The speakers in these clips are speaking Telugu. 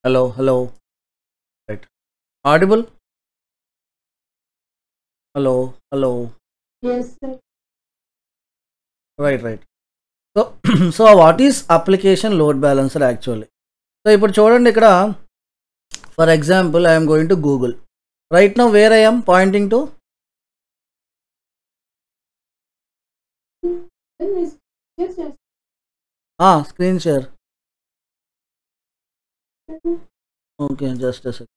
Hello, hello. Right. Audible? Hello, hello. Yes, sir. Right, right. So, so what is application load balancer actually? So, ఇప్పుడు చూడండి ఇక్కడ for example, I am going to Google. Right now, where I am pointing to? Yes, yes, yes. Screen share. Okay, just a second.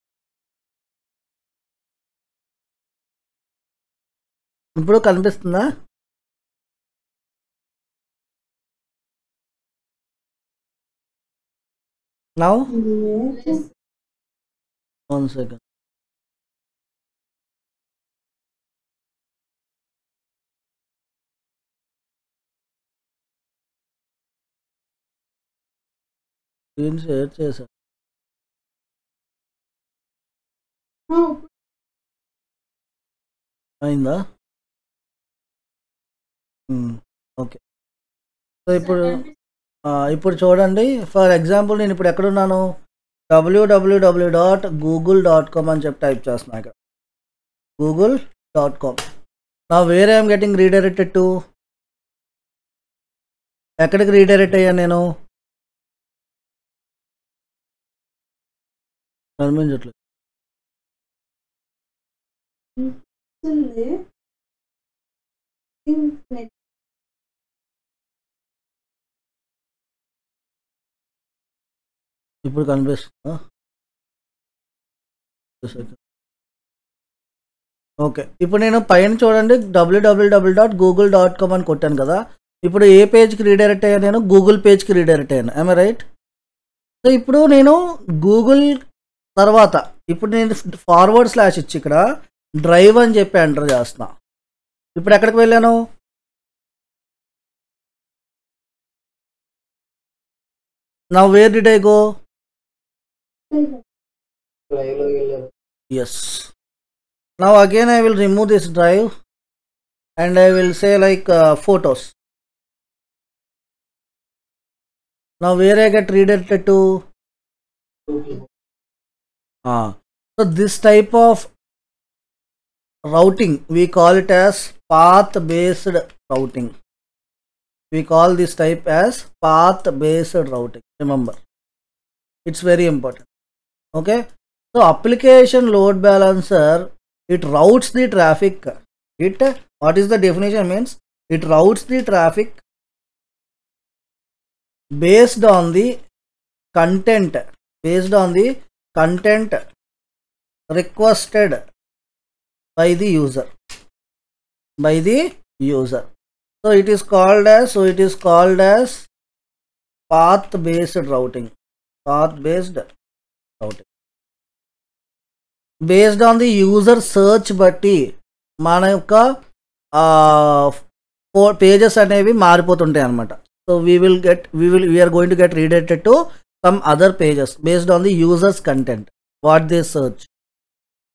ఇప్పుడు కనిపిస్తుందా? Now? Yes. One second. Screen share చేశా. Oh, అయిందా? ఓకే. సో ఇప్పుడు చూడండి, ఫర్ ఎగ్జాంపుల్ నేను ఇప్పుడు ఎక్కడున్నాను? www.google.com అని చెప్పి టైప్ చేస్తున్నా ఇక్కడ. google.com. నా where I'm getting redirected to? ఎక్కడికి రీడైరెక్ట్ అయ్యా నేను? కనిపించట్లేదు. ఉంది. Internet. ఇప్పుడు కనిపిస్తుందా? ఓకే. ఇప్పుడు నేను పైన చూడండి www.google.com అని కొట్టాను కదా. ఇప్పుడు ఏ పేజ్కి రీడైరెక్ట్ అయ్యా నేను? గూగుల్ పేజ్కి రీడైరెక్ట్ అయ్యాను. I right? సో ఇప్పుడు నేను గూగుల్ తర్వాత ఇప్పుడు నేను ఫార్వర్డ్ స్లాష్ ఇచ్చి ఇక్కడ డ్రైవ్ అని చెప్పి ఎంటర్ చేస్తున్నా. ఇప్పుడు ఎక్కడికి వెళ్ళాను? నా where did I go? Yes. Now again I will remove this drive and I will say like photos. Now where I get redirected to? So this type of routing we call it as path based routing. We call this type as path based routing. Remember, it's very important. Okay. So application load balancer, it routes the traffic. What is the definition means? It routes the traffic based on the content requested by the user. So it is called as path based routing. Based on the user search బట్టి మన యొక్క పేజెస్ అనేవి మారిపోతుంటాయి అన్నమాట. So we are going to get redirected to some other pages based on the user's content, what they search.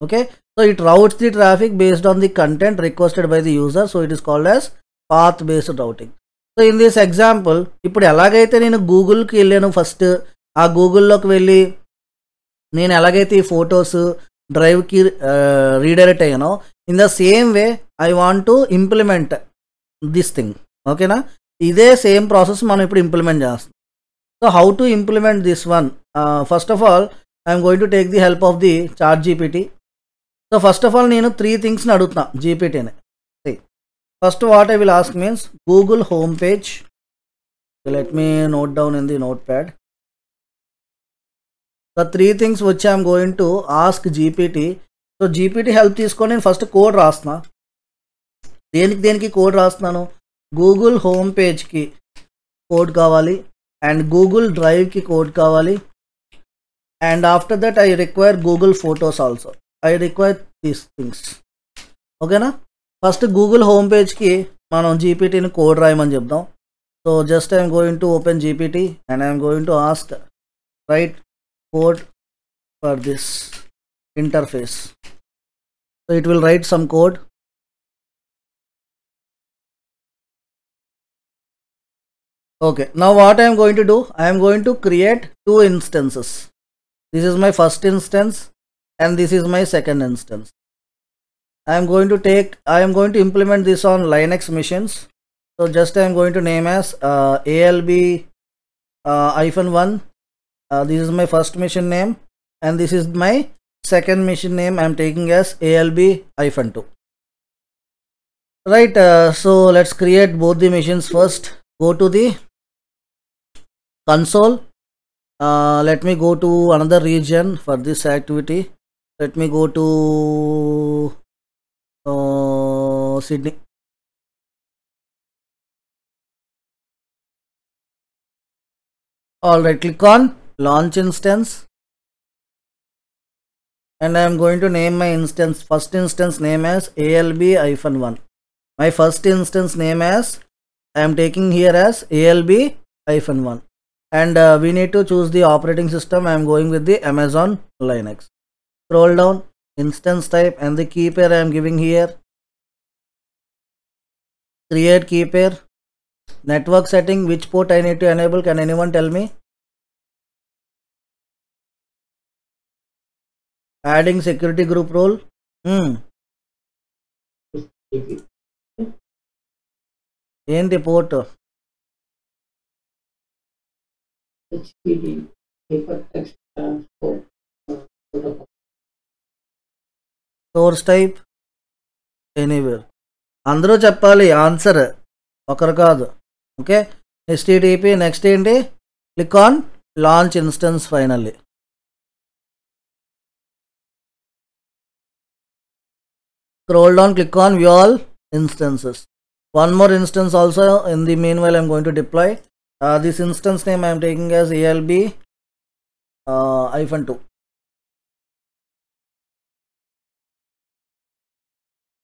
Okay, so it routes the traffic based on the content requested by the user, so it is called as path based routing. So in this example ఇప్పుడు ఎలాగైతే నేను గూగుల్కి వెళ్ళాను, ఫస్ట్ ఆ గూగుల్లోకి వెళ్ళి నేను ఎలాగైతే ఈ ఫొటోస్ డ్రైవ్కి రీడైరెక్ట్ అయ్యానో, in the same way I want to implement this thing. ఓకేనా? ఇదే సేమ్ ప్రాసెస్ మనం ఇప్పుడు ఇంప్లిమెంట్ చేస్తాం. So how to implement this one? First of all I'm going to take the help of the ChatGPT. So first of all నేను 3 థింగ్స్ని అడుగుతున్నా జీపీటీని. First what I will ask means Google home page. Let me note down in the note pad. The 3 things which I am going to ask GPT. So GPT help తీసుకొని నేను ఫస్ట్ కోడ్ రాస్తున్నా. దేనికి కోడ్ రాస్తున్నాను? గూగుల్ హోమ్ పేజ్కి కోడ్ కావాలి, అండ్ గూగుల్ డ్రైవ్కి కోడ్ కావాలి, and after that I require Google photos also. I require these things. ఓకేనా? ఫస్ట్ గూగుల్ హోమ్ పేజ్కి మనం జీపీటీని కోడ్ రాయమని చెప్దాం. So just I'm going to open GPT and I'm going to ask right code for this interface. So it will write some code. Okay, now what I am going to do, I am going to create 2 instances. This is my first instance and this is my second instance. I am going to implement this on Linux machines. So just I am going to name as ALB -1. This is my first machine name and this is my second machine name. I am taking as ALB-2. Right, so let's create both the machines first. Go to the console. Let me go to another region for this activity. Let me go to Sydney. Alright, click on launch instance and I am going to name my instance, first instance name as ALB-1. My first instance name as I am taking here as ALB-1 and we need to choose the operating system. I am going with the Amazon Linux. Scroll down, instance type and the key pair I am giving here. Create key pair. Network setting, which port I need to enable, can anyone tell me? Adding security group role. ఏంటి పోర్ట్ సోర్స్ టైప్ ఎనీవేర్. అందరూ చెప్పాలి ఆన్సర్, ఒకరు కాదు. Okay, HTTP. నెక్స్ట్ ఏంటి? Click on launch instance finally. Scroll down, click on view all instances. One more instance also in the meanwhile I am going to deploy. This instance name I am taking as ALB-2.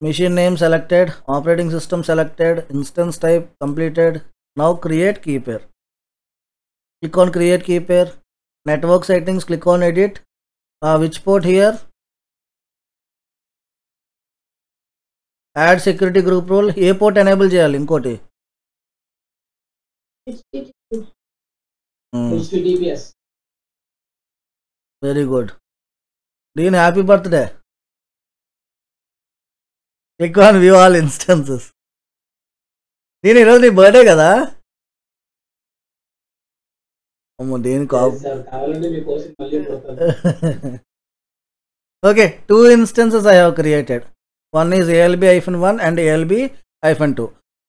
Machine name selected, operating system selected, instance type completed. Now create key pair. Click on create key pair. Network settings, click on edit. Which port here? Add security group role. ఏ పోర్ట్ ఎనేబుల్ చేయాలి? ఇంకోటి very good. Dean happy birthday. Click on view all instances. నేను ఈరోజు నీ బర్త్డే కదా? అమ్మో దేని okay, 2 instances I have created. One is ALB-1 and ALB-2.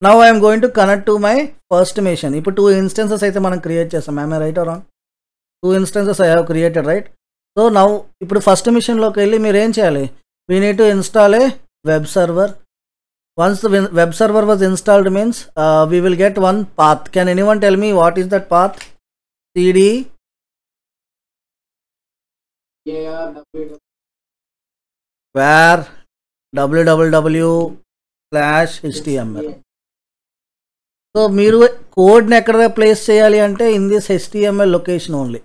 Now I am going to connect to my first machine. ఇప్పుడు 2 instances అయితే మనం క్రియేట్ చేస్తాం. Am I right or wrong? 2 instances I have created, right? So now ఇప్పుడు ఫస్ట్ మిషన్లోకి వెళ్ళి మీరు ఏం చేయాలి? We need to install a web server. Once the web server was installed means we will get one path. Can anyone tell me what is that path? CD where www/html. So మీరు కోడ్ని ఎక్కడ ప్లేస్ చేయాలి అంటే in this HTML location only.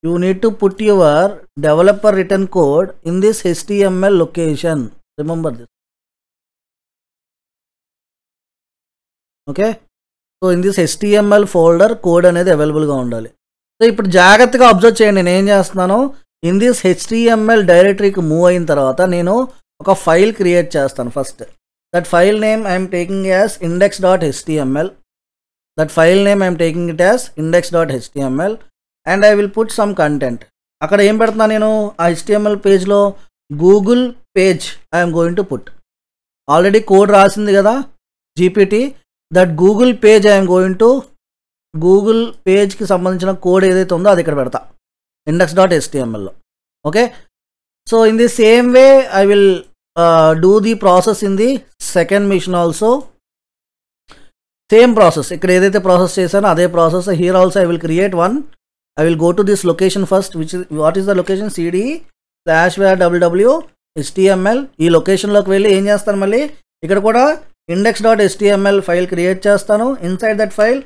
You need to put your developer return code in this HTML location. Remember this. Okay, so in this HTML folder code అనేది అవైలబుల్గా ఉండాలి. సో ఇప్పుడు జాగ్రత్తగా అబ్జర్వ్ చేయండి నేను ఏం చేస్తున్నాను. ఇన్ దిస్ HTML డైరెక్టరీకి మూవ్ అయిన తర్వాత నేను ఒక ఫైల్ క్రియేట్ చేస్తాను first. That file name I'm taking as index.html. That file name I'm taking it as index.html and I will put some content. అక్కడ ఏం పెడుతున్నా నేను ఆ HTML పేజ్లో Google page I'm going to put. Already code రాసింది కదా GPT. That Google page I'm going to Google పేజ్కి సంబంధించిన కోడ్ ఏదైతే ఉందో అది ఇక్కడ పెడతా index.html. Okay, so in the same way I will do the process in the second machine also. Same process, ఇక్కడ ఏదైతే ప్రాసెస్ చేశానో అదే process here also. I will create one. I will go to this location first. What is the location? CD/www.html. ఈ లొకేషన్లోకి వెళ్ళి ఏం చేస్తాను, మళ్ళీ ఇక్కడ కూడా index.html ఫైల్ క్రియేట్ చేస్తాను. Inside that file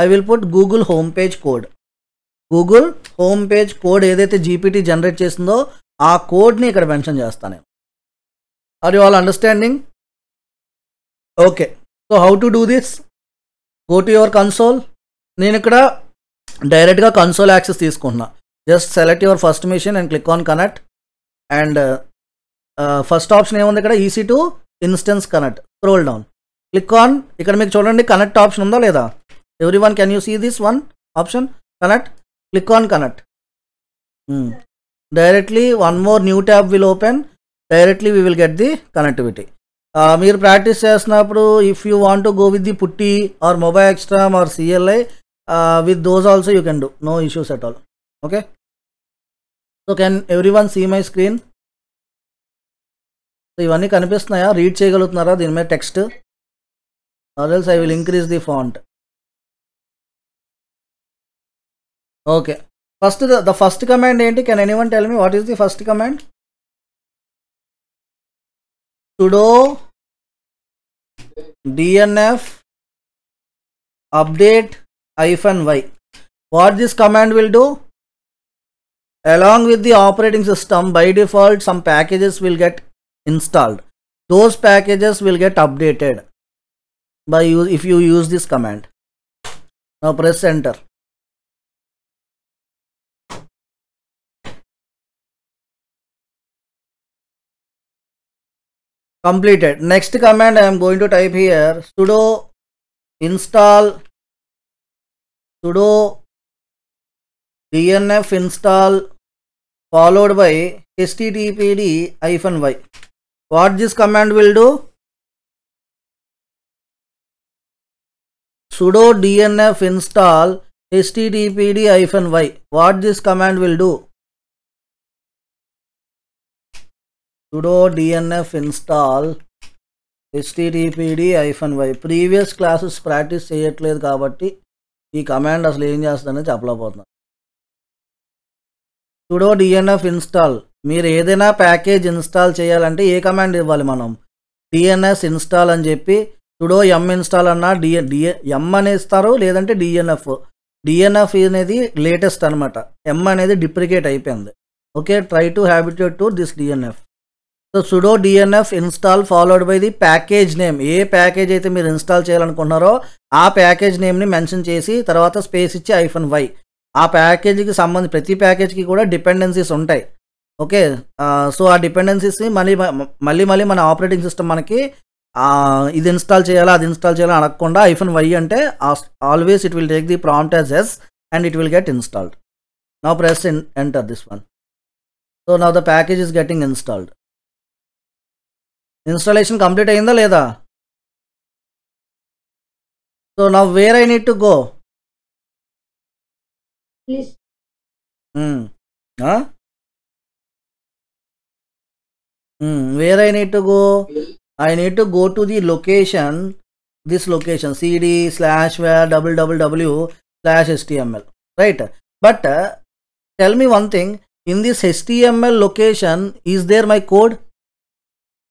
I will put Google home page code. Google home page code ఏదైతే GPT జనరేట్ చేసిందో ఆ కోడ్ని ఇక్కడ మెన్షన్ చేస్తాను. Are you all understanding? Okay, so how to do this? Go to your console. నేను ఇక్కడ డైరెక్ట్గా కన్సోల్ యాక్సెస్ తీసుకుంటున్నా. Just select your first machine and click on connect. And first option ఏముంది ఇక్కడ, EC2 instance connect. Scroll down, click on, ఇక్కడ మీకు చూడండి కనెక్ట్ ఆప్షన్ ఉందా లేదా. Everyone can you see this one option connect? Click on connect. Directly one more new tab will open. Directly we will get the connectivity. మీరు ప్రాక్టీస్ చేస్తున్నప్పుడు if you want to go with the putty or MobaXterm or CLI with those also you can do, no issues at all. Okay, so can everyone see my screen? So ఇవన్నీ కనిపిస్తున్నాయా, రీడ్ చేయగలుగుతున్నారా దీని మీద text? Or else I will increase the font. Okay, first the first command ఏంటి? Can anyone tell me what is the first command? sudo dnf update -y. What this command will do? Along with the operating system, by default some packages will get installed. Those packages will get updated by if you use this command. Now press enter. Completed. Next command I am going to type here, sudo install sudo dnf install followed by httpd-y. What this command will do? Sudo dnf install httpd-y. What this command will do? sudo dnf install httpd-y. Previous classes practice చేయట్లేదు కాబట్టి ఈ కమాండ్ అసలు ఏం చేస్తుందని చెప్పలేకపోతున్నాను. sudo dnf install, మీరు ఏదైనా ప్యాకేజ్ ఇన్స్టాల్ చేయాలంటే ఏ కమాండ్ ఇవ్వాలి మనం? dns install అని చెప్పి sudo yum install అన్నా yum అని ఇస్తారు, లేదంటే dnf. dnf అనేది లేటెస్ట్ అనమాట, m అనేది డిప్రికేట్ అయిపోయింది. Okay, try to habituate to this dnf. So sudo dnf install followed by the package name. A package అయితే మీరు ఇన్స్టాల్ చేయాలనుకుంటున్నారో ఆ ప్యాకేజ్ నేమ్ని మెన్షన్ చేసి తర్వాత స్పేస్ ఇచ్చి -y. ఆ ప్యాకేజీకి సంబంధించి ప్రతి ప్యాకేజ్కి కూడా డిపెండెన్సీస్ ఉంటాయి. ఓకే, సో ఆ డిపెండెన్సీస్ని మళ్ళీ మన ఆపరేటింగ్ సిస్టమ్ మనకి ఇది ఇన్స్టాల్ చేయాలా అది ఇన్స్టాల్ చేయాలా అనకుండా -y అంటే always it will take the prompt as yes and it will get installed. Now press enter this one. So now the package is getting installed. Installation complete అయిందా లేదా? So now where I need to go? List. Where I need to go? I need to go to the location, this location cd/var/www/html, right? But tell me one thing, in this HTML location is there my code?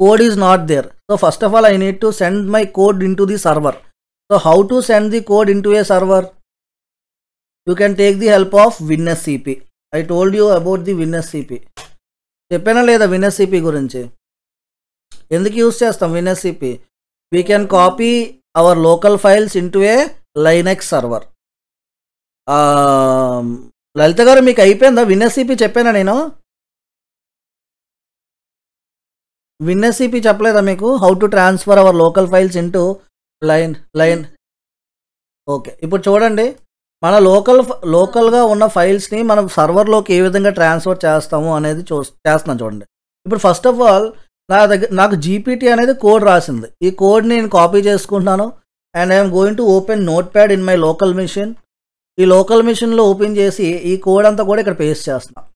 Code is not there. So first of all I need to send my code into the server. So how to send the code into a server? You can take the help of WinSCP. I told you about the WinSCP. చెప్పానా లేదా WinSCP గురించి? ఎందుకు యూస్ చేస్తాం WinSCP? We can copy our local files into a Linux server. లలిత గారు మీకు అయిపోయిందా WinSCP? చెప్పానా నేను? WinSCP చెప్పలేదా మీకు? How to transfer hour local files into line. Okay, ఇప్పుడు చూడండి, మన లోకల్గా ఉన్న ఫైల్స్ని మనం సర్వర్లోకి ఏ విధంగా ట్రాన్స్ఫర్ చేస్తాము అనేది చేస్తున్నాం చూడండి. ఇప్పుడు ఫస్ట్ ఆఫ్ ఆల్ నాకు GPT అనేది కోడ్ రాసింది. ఈ కోడ్ని నేను కాపీ చేసుకుంటున్నాను and I'm going to open notepad in my local machine. ఈ లోకల్ మిషన్లో ఓపెన్ చేసి ఈ కోడ్ అంతా కూడా ఇక్కడ పేస్ట్ చేస్తున్నాను.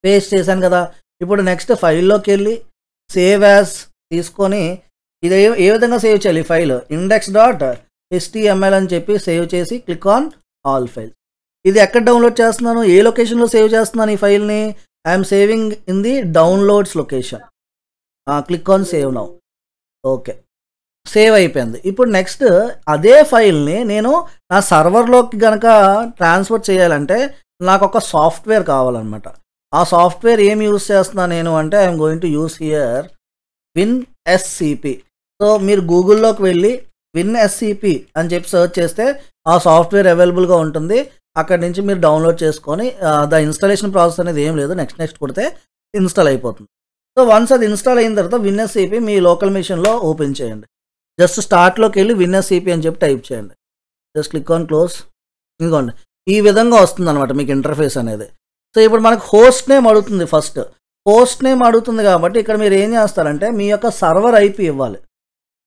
పేస్ట్ చేశాను కదా. ఇప్పుడు నెక్స్ట్ ఫైల్లోకి వెళ్ళి సేవ్ యాజ్ తీసుకొని ఇది ఏ విధంగా సేవ్ చేయాలి? ఫైల్ index.html అని చెప్పి సేవ్ చేసి క్లిక్ ఆన్ ఆల్ ఫైల్స్. ఇది ఎక్కడ డౌన్లోడ్ చేస్తున్నాను? ఏ లొకేషన్లో సేవ్ చేస్తున్నాను ఈ ఫైల్ని? I'm saving in the downloads location. Click on save now. Okay, save అయిపోయింది. ఇప్పుడు నెక్స్ట్ అదే ఫైల్ని నేను నా సర్వర్లోకి కనుక ట్రాన్స్ఫర్ చేయాలంటే నాకు ఒక సాఫ్ట్వేర్ కావాలన్నమాట. ఆ సాఫ్ట్వేర్ ఏం యూస్ చేస్తున్నాను నేను అంటే I'm going to use here WinSCP. So మీరు గూగుల్లోకి వెళ్ళి WinSCP అని చెప్పి సెర్చ్ చేస్తే ఆ సాఫ్ట్వేర్ అవైలబుల్గా ఉంటుంది. అక్కడి నుంచి మీరు డౌన్లోడ్ చేసుకొని ద ఇన్స్టాలేషన్ ప్రాసెస్ అనేది ఏం లేదు, నెక్స్ట్ కొడితే ఇన్స్టాల్ అయిపోతుంది. సో వన్స్ అది ఇన్స్టాల్ అయిన తర్వాత WinSCP మీ లోకల్ మెషిన్లో ఓపెన్ చేయండి. జస్ట్ స్టార్ట్లోకి వెళ్ళి WinSCP అని చెప్పి టైప్ చేయండి. Just click on close. ఇదిగోండి ఈ విధంగా వస్తుంది అనమాట మీకు ఇంటర్ఫేస్ అనేది. సో ఇప్పుడు మనకు హోస్ట్ నేమ్ అడుగుతుంది. ఫస్ట్ హోస్ట్ నేమ్ అడుగుతుంది కాబట్టి ఇక్కడ మీరు ఏం చేస్తారంటే మీ యొక్క సర్వర్ ఐపీ ఇవ్వాలి.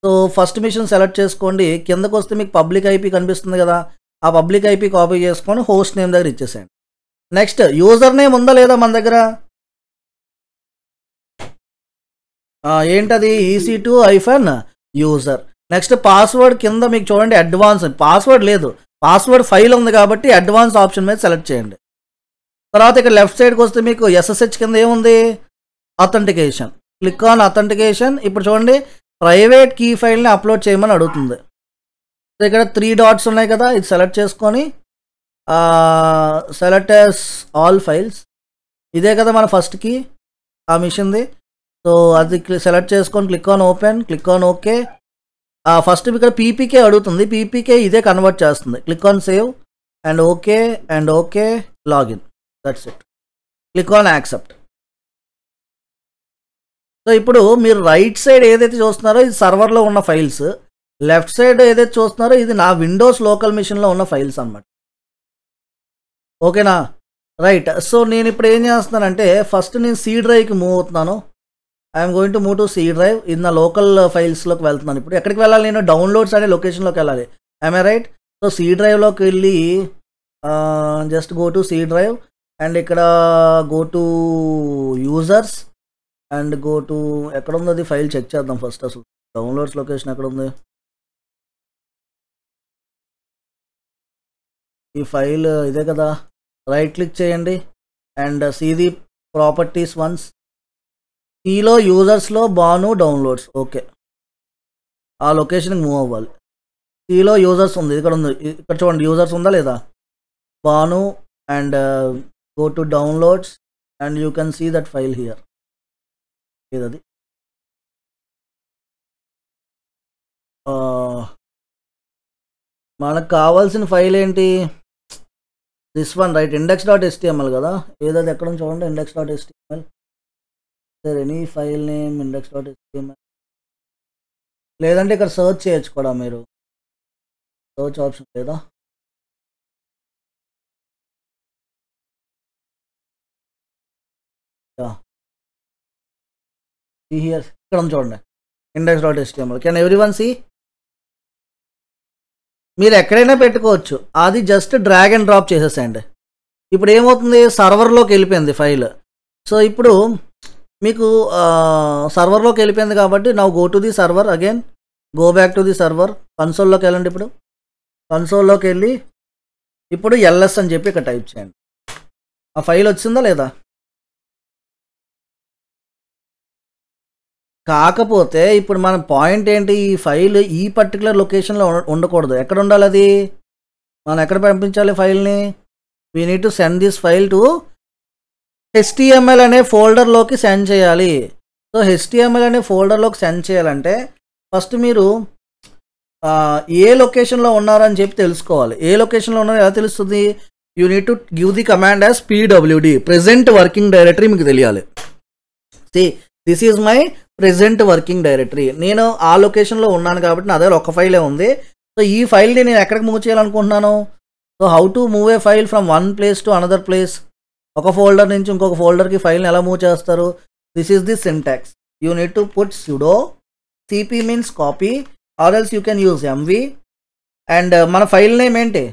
సో ఫస్ట్ మిషన్ సెలెక్ట్ చేసుకోండి. కిందకు వస్తే మీకు పబ్లిక్ ఐపీ కనిపిస్తుంది కదా, ఆ పబ్లిక్ ఐపీ కాపీ చేసుకొని హోస్ట్ నేమ్ దగ్గర ఇచ్చేసేయండి. నెక్స్ట్ యూజర్ నేమ్ ఉందా లేదా మన దగ్గర, ఏంటది EC2-user. నెక్స్ట్ పాస్వర్డ్ కింద మీకు చూడండి అడ్వాన్స్, పాస్వర్డ్ లేదు, పాస్వర్డ్ ఫైల్ ఉంది కాబట్టి అడ్వాన్స్ ఆప్షన్ మీద సెలెక్ట్ చేయండి. తర్వాత ఇక్కడ లెఫ్ట్ సైడ్కి వస్తే మీకు SSH కింద ఏముంది, అథెంటికేషన్. Click on authentication. ఇప్పుడు చూడండి ప్రైవేట్ కీ ఫైల్ని అప్లోడ్ చేయమని అడుగుతుంది. సో ఇక్కడ 3 డాట్స్ ఉన్నాయి కదా, ఇది సెలెక్ట్ చేసుకొని సెలెక్ట్ యాస్ ఆల్ ఫైల్స్. ఇదే కదా మన ఫస్ట్ కీ ఆ మిషన్ది. సో అది సెలెక్ట్ చేసుకొని click on open, click on okay. First ఇక్కడ పీపీకే అడుగుతుంది, పీపీకే ఇదే కన్వర్ట్ చేస్తుంది. Click on save and okay login. That's it. Click on accept. So ఇప్పుడు మీరు రైట్ సైడ్ ఏదైతే చూస్తున్నారో ఇది సర్వర్లో ఉన్న ఫైల్స్, లెఫ్ట్ సైడ్ ఏదైతే చూస్తున్నారో ఇది నా విండోస్ లోకల్ మిషన్లో ఉన్న ఫైల్స్ అన్నమాట. ఓకేనా, రైట్. సో నేను ఇప్పుడు ఏం చేస్తున్నానంటే ఫస్ట్ నేను సి డ్రైవ్కి మూవ్ అవుతున్నాను. I'm going to move to C drive. ఇది నా లోకల్ ఫైల్స్లోకి వెళ్తున్నాను. ఇప్పుడు ఎక్కడికి వెళ్ళాలి, నేను డౌన్లోడ్స్ అనే లొకేషన్లోకి వెళ్ళాలి. I'm I right? So C డ్రైవ్లోకి వెళ్ళి just go to C drive and ఇక్కడ go to users and go to ఎక్కడ ఉంది అది ఫైల్ చెక్ చేద్దాం ఫస్ట్. అసలు డౌన్లోడ్స్ లొకేషన్ ఎక్కడ ఉంది, ఈ ఫైల్ ఇదే కదా. రైట్ క్లిక్ చేయండి and see the properties once. ఈలో యూజర్స్లో బాను డౌన్లోడ్స్. ఓకే, ఆ లొకేషన్కి మూవ్ అవ్వాలి. ఈలో యూజర్స్ ఉంది, ఇక్కడ ఉంది, ఇక్కడ చూడండి యూజర్స్ ఉందా లేదా, Banu. And go to downloads and you can see that file here. ఇదది మనకు కావాల్సిన ఫైల్ ఏంటి, దిస్ వన్ రైట్, index.html కదా. ఏదది ఎక్కడ చూడండి, index.html. Sir any file name index.html, లేదంటే ఇక్కడ సర్చ్ చేయొచ్చు కూడా మీరు, సర్చ్ ఆప్షన్ లేదా. హియర్ ఇక్కడ చూడండి index.html. Can everyone see? మీరు ఎక్కడైనా పెట్టుకోవచ్చు, అది జస్ట్ డ్రాగ్ అండ్ డ్రాప్ చేసేసేయండి. ఇప్పుడు ఏమవుతుంది, సర్వర్లోకి వెళ్ళిపోయింది ఫైల్. సో ఇప్పుడు మీకు సర్వర్లోకి వెళ్ళిపోయింది కాబట్టి now go to the server again, go back to the server. కన్సోల్లోకి వెళ్ళండి. ఇప్పుడు కన్సోల్లోకి వెళ్ళి ఇప్పుడు LS అని చెప్పి ఇక్కడ టైప్ చేయండి. ఆ ఫైల్ వచ్చిందా లేదా, కాకపోతే ఇప్పుడు మన పాయింట్ ఏంటి, ఈ ఫైల్ ఈ పర్టికులర్ లొకేషన్లో ఉండకూడదు. ఎక్కడ ఉండాలి అది, మనం ఎక్కడ పంపించాలి ఫైల్ని, we need to send this file to HTML అనే ఫోల్డర్లోకి సెండ్ చేయాలి. సో HTML అనే ఫోల్డర్లోకి సెండ్ చేయాలంటే ఫస్ట్ మీరు ఏ లొకేషన్లో ఉన్నారని చెప్పి తెలుసుకోవాలి. ఏ లొకేషన్లో ఉన్నారో ఎలా తెలుస్తుంది, you need to give the command as PWD, present working directory మీకు తెలియాలి. See this is my present working directory. నేను ఆ లొకేషన్లో ఉన్నాను కాబట్టి నా దగ్గర ఒక ఫైలే ఉంది. సో ఈ ఫైల్ని నేను ఎక్కడికి మూవ్ చేయాలనుకుంటున్నాను, so how to move a file from one place to another place, ఒక ఫోల్డర్ నుంచి ఇంకొక ఫోల్డర్కి ఫైల్ని ఎలా మూవ్ చేస్తారు, this is the syntax. You need to put sudo, cp means copy or else you can use MV. And మన ఫైల్ నేమ్ ఏంటి,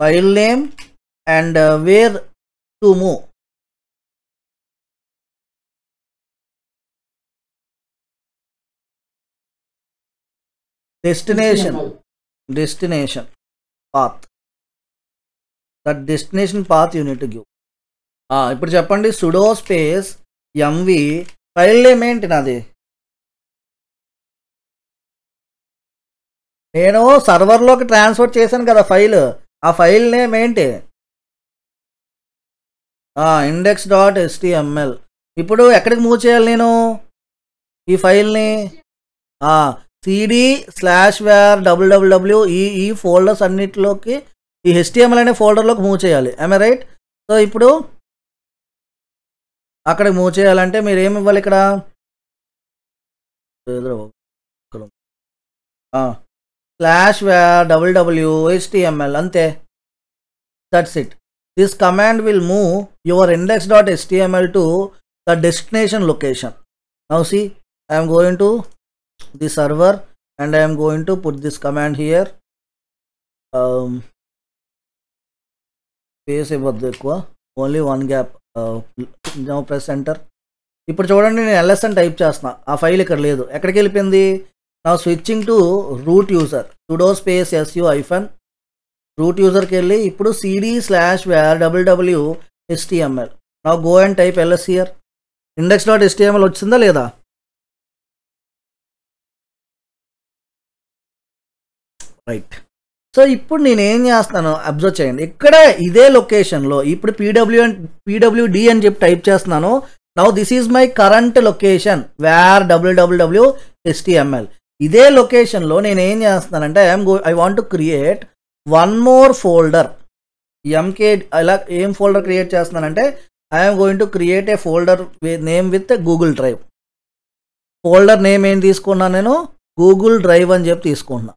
file name and where to move. destination path, that destination path you need to give. ఇప్పుడు చెప్పండి sudo space MV, file name ఏంటి నాది, నేను సర్వర్లోకి ట్రాన్స్ఫర్ చేశాను కదా ఫైల్, ఆ ఫైల్ నేమ్ ఏంటి, index.html. ఇప్పుడు ఎక్కడికి మూవ్ చేయాలి నేను ఈ ఫైల్ని, cd/var www ఈ ఫోల్డర్స్ అన్నిటిలోకి ఈ HTML అనే ఫోల్డర్లోకి మూవ్ చేయాలి. I right? సో ఇప్పుడు అక్కడ మూవ్ చేయాలంటే మీరు ఏమి ఇవ్వాలి ఇక్కడ /var www HTML అంతే. That's it. This command will move your index.html to the destination location. Now see I am going to the server and I am going to put this command here. Space ఇవ్వద్దు ఎక్కువ, only 1 gap. Now press enter. ఇప్పుడు చూడండి నేను ls అని టైప్ చేస్తున్నా, ఆ ఫైల్ ఇక్కడ లేదు, ఎక్కడికి వెళ్ళిపోయింది? Now switching to root user sudo space su hyphen root యూజర్కి వెళ్ళి ఇప్పుడు cd/var www HTML. Now go and type ls here. index.html వచ్చిందా లేదా? రైట్. సో ఇప్పుడు నేను ఏం చేస్తాను అబ్జర్వ్ చేయండి, ఇక్కడ ఇదే లొకేషన్లో ఇప్పుడు pwd అని చెప్పి టైప్ చేస్తున్నాను. Now this is my current location var www HTML. ఇదే లొకేషన్లో నేను ఏం చేస్తున్నానంటే I want to create one more folder. MK ఇలా ఏం ఫోల్డర్ క్రియేట్ చేస్తున్నానంటే I'm going to create a folder name with Google drive. Folder name ఏం తీసుకున్నాను నేను? గూగుల్ డ్రైవ్ అని చెప్పి తీసుకుంటున్నా.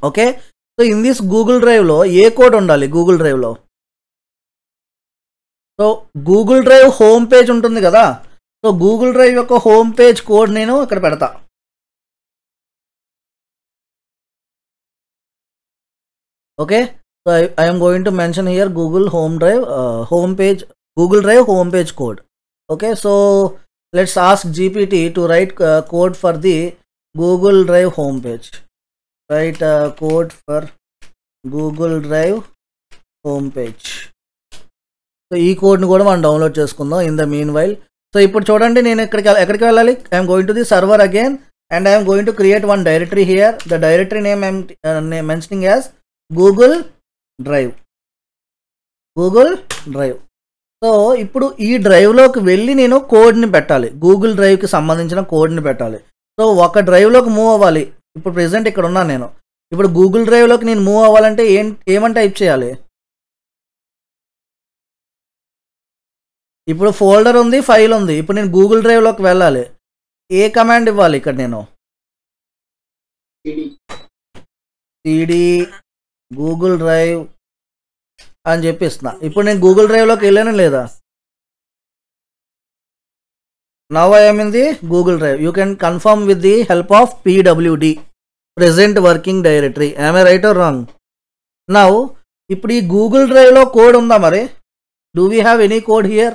Okay. So in this Google డ్రైవ్లో ఏ కోడ్ ఉండాలి? గూగుల్ డ్రైవ్లో so Google drive home page ఉంటుంది కదా, సో గూగుల్ డ్రైవ్ యొక్క హోమ్ పేజ్ కోడ్ నేను ఇక్కడ పెడతా. Okay. So I'm going to mention here Google home page Google drive home page code. Okay. So let's ask GPT to right code for the Google drive home page. Write code for Google Drive home page. So ఈ కోడ్ని కూడా మనం డౌన్లోడ్ చేసుకుందాం in the mean while. So ఇప్పుడు చూడండి నేను ఎక్కడికి వెళ్ళాలి? I'm going to the server again and I'm going to create one directory here. The directory name I'm mentioning as Google drive. Google drive. So ఇప్పుడు ఈ డ్రైవ్లోకి వెళ్ళి నేను కోడ్ని పెట్టాలి, గూగుల్ డ్రైవ్కి సంబంధించిన కోడ్ని పెట్టాలి. సో ఒక డ్రైవ్లోకి మూవ్ అవ్వాలి. ఇప్పుడు ప్రెసెంట్ ఇక్కడ ఉన్నాను నేను. ఇప్పుడు గూగుల్ డ్రైవ్లోకి నేను మూవ్ అవ్వాలంటే ఏమని టైప్ చేయాలి? ఇప్పుడు ఫోల్డర్ ఉంది, ఫైల్ ఉంది. ఇప్పుడు నేను గూగుల్ డ్రైవ్లోకి వెళ్ళాలి, ఏ కమాండ్ ఇవ్వాలి? ఇక్కడ నేను cd గూగుల్ డ్రైవ్ అని చెప్పిస్తున్నా. ఇప్పుడు నేను గూగుల్ డ్రైవ్లోకి వెళ్ళాను లేదా? Now I am in the Google Drive. You can confirm with the help of pwd, present working directory. Am I right or wrong? Now, ఇప్పుడు ఈ గూగుల్ డ్రైవ్లో కోడ్ ఉందా మరి? Do we have any code here?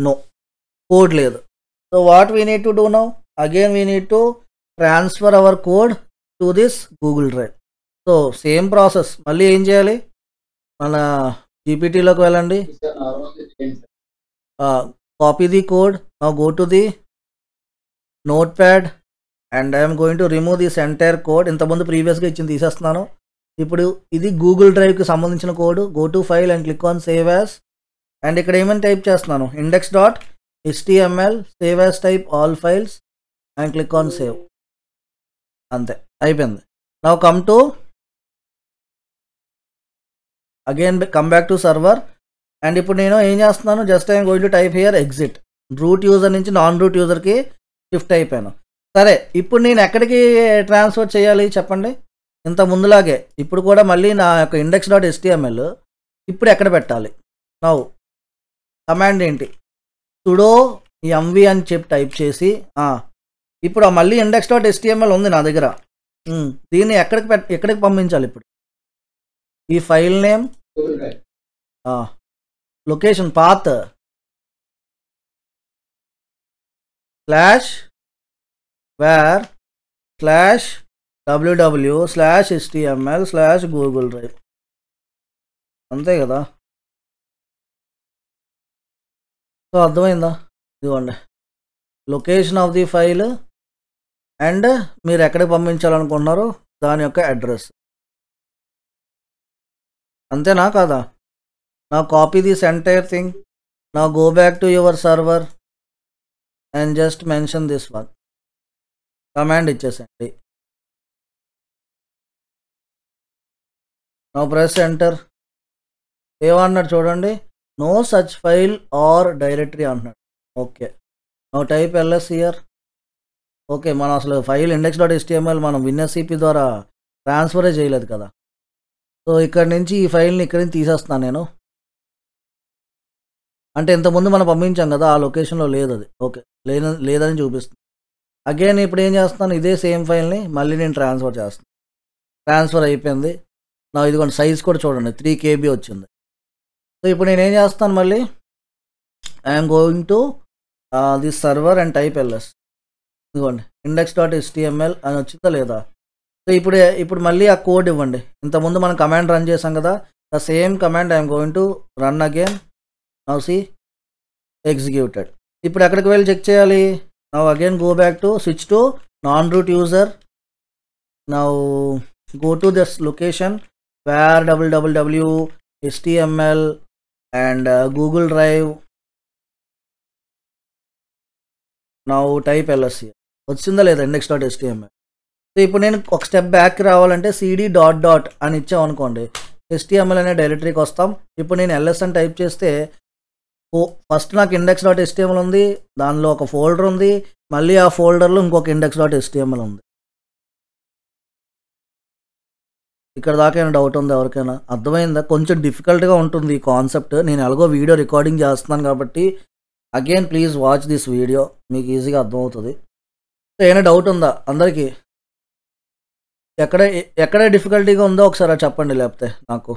No. Code లేదు. So what we need to do now? Again we need to transfer our code to this Google Drive. So same process. మళ్ళీ ఏం చేయాలి? మన GPTలోకి వెళ్ళండి. Copy the code. Now go to the notepad and I am going to remove this entire code. ఇంతకుముందు ప్రీవియస్గా ఇచ్చింది తీసేస్తున్నాను. ఇప్పుడు ఇది గూగుల్ డ్రైవ్కి సంబంధించిన code. Go to file and click on save as. And ఇక్కడ ఏమని టైప్ చేస్తున్నాను? index.html save as type all files and click on save. అంతే, అయిపోయింది. Now come to again come back to server. And ఇప్పుడు నేను ఏం చేస్తున్నాను? Just I'm going to type here exit. Root user నుంచి నాన్ రూట్ యూజర్కి షిఫ్ట్ అయిపోయాను. సరే, ఇప్పుడు నేను ఎక్కడికి ట్రాన్స్ఫర్ చేయాలి చెప్పండి? ఇంత ముందులాగే ఇప్పుడు కూడా మళ్ళీ నా యొక్క index.html ఇప్పుడు ఎక్కడ పెట్టాలి? నౌ కమాండ్ ఏంటి? sudo mv అని చెప్పి టైప్ చేసి ఇప్పుడు మళ్ళీ index.html ఉంది నా దగ్గర. దీన్ని ఎక్కడికి పంపించాలి? ఇప్పుడు ఈ file name location path /var /www/html /google drive. అంతే కదా? సో అర్థమైందా? ఇదిగోండి location of the file and మీరు ఎక్కడికి పంపించాలనుకుంటున్నారో దాని యొక్క అడ్రస్. అంతేనా కాదా? Now copy this entire thing. Now go back to your server and just mention this one. Command ఇచ్చేసేయండి. Now press enter. ఏమన్నాడు చూడండి, no such file or directory అంటున్నాడు. Okay, now type ls here. Okay, మనం అసలు ఫైల్ index.html మనం WinSCP ద్వారా ట్రాన్స్ఫరే చేయలేదు కదా. సో ఇక్కడ నుంచి ఈ ఫైల్ని ఇక్కడి నుంచి తీసేస్తున్నాను నేను. అంటే ఇంతకుముందు మనం పంపించాం కదా, ఆ లొకేషన్లో లేదు అది. ఓకే, లేదని చూపిస్తుంది. అగైన్ ఇప్పుడు ఏం చేస్తున్నాను, ఇదే సేమ్ ఫైల్ని మళ్ళీ నేను ట్రాన్స్ఫర్ చేస్తాను. ట్రాన్స్ఫర్ అయిపోయింది. నా ఇదిగోండి సైజ్ కూడా చూడండి 3 KB వచ్చింది. సో ఇప్పుడు నేను ఏం చేస్తాను, మళ్ళీ I'm going to this server and type ls. ఇదిగోండి index.html అని వచ్చిందా లేదా. సో ఇప్పుడు మళ్ళీ ఆ కోడ్ ఇవ్వండి. ఇంతకుముందు మనం కమాండ్ రన్ చేసాం కదా, the same command I'm going to run again. Now see executed. ఇప్పుడు ఎక్కడికి వెళ్ళి చెక్ చేయాలి, now again go back to switch to non root user. Now go to this location where www html and Google Drive. now type ls here. వచ్చిందా లేదా index.html. సో ఇప్పుడు నేను ఒక స్టెప్ బ్యాక్ రావాలంటే cd డాట్ డాట్ అని ఇచ్చామనుకోండి, html అనే డైరెక్టరీకి వస్తాం. ఇప్పుడు నేను ls అని టైప్ చేస్తే ఫస్ట్ నాకు index.html ఉంది, దానిలో ఒక ఫోల్డర్ ఉంది, మళ్ళీ ఆ ఫోల్డర్లో ఇంకొక index.html ఉంది. ఇక్కడ దాకా ఏమైనా డౌట్ ఉందా ఎవరికైనా? అర్థమైందా? కొంచెం డిఫికల్ట్గా ఉంటుంది ఈ కాన్సెప్ట్. నేను ఎలాగో వీడియో రికార్డింగ్ చేస్తున్నాను కాబట్టి again please watch this video, మీకు ఈజీగా అర్థమవుతుంది. సో ఏమైనా డౌట్ ఉందా అందరికీ? ఎక్కడ డిఫికల్టీగా ఉందో ఒకసారి చెప్పండి, లేకపోతే నాకు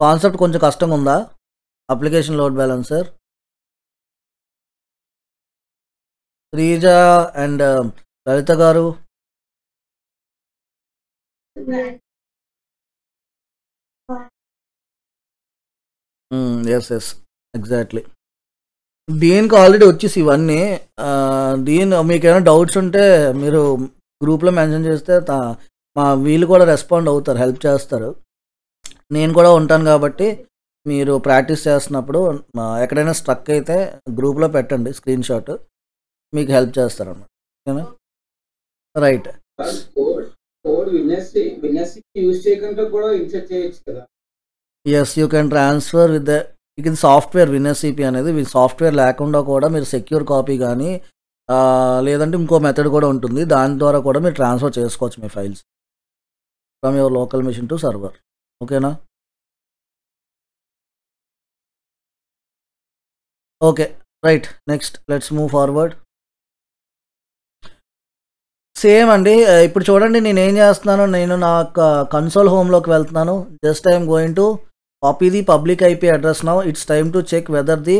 కాన్సెప్ట్ కొంచెం కష్టంగా ఉందా? Application load balancer. Sreeja and Lalitha garu. Yes exactly. దీనికి ఆల్రెడీ వచ్చేసి ఇవన్నీ. మీకు ఏమైనా డౌట్స్ ఉంటే మీరు గ్రూప్లో మెన్షన్ చేస్తే వీళ్ళు కూడా రెస్పాండ్ అవుతారు, హెల్ప్ చేస్తారు. నేను కూడా ఉంటాను కాబట్టి మీరు ప్రాక్టీస్ చేస్తున్నప్పుడు ఎక్కడైనా స్ట్రక్ అయితే గ్రూప్లో పెట్టండి స్క్రీన్ షాట్, మీకు హెల్ప్ చేస్తారన్నమాట. ఓకేనా? Right. Yes, you can transfer with ఇది సాఫ్ట్వేర్ WinSCP అనేది. సాఫ్ట్వేర్ లేకుండా కూడా మీరు సెక్యూర్ కాపీ కానీ లేదంటే ఇంకో మెథడ్ కూడా ఉంటుంది, దాని ద్వారా కూడా మీరు ట్రాన్స్ఫర్ చేసుకోవచ్చు మీ files from your local machine to server. ఓకేనా? Okay, right. Next let's move forward. Same అండి. ఇప్పుడు చూడండి నేను ఏం చేస్తున్నాను, నేను నా కన్సోల్ హోమ్లోకి వెళ్తున్నాను. Just I'm going to copy the public IP address. Now it's time to check whether the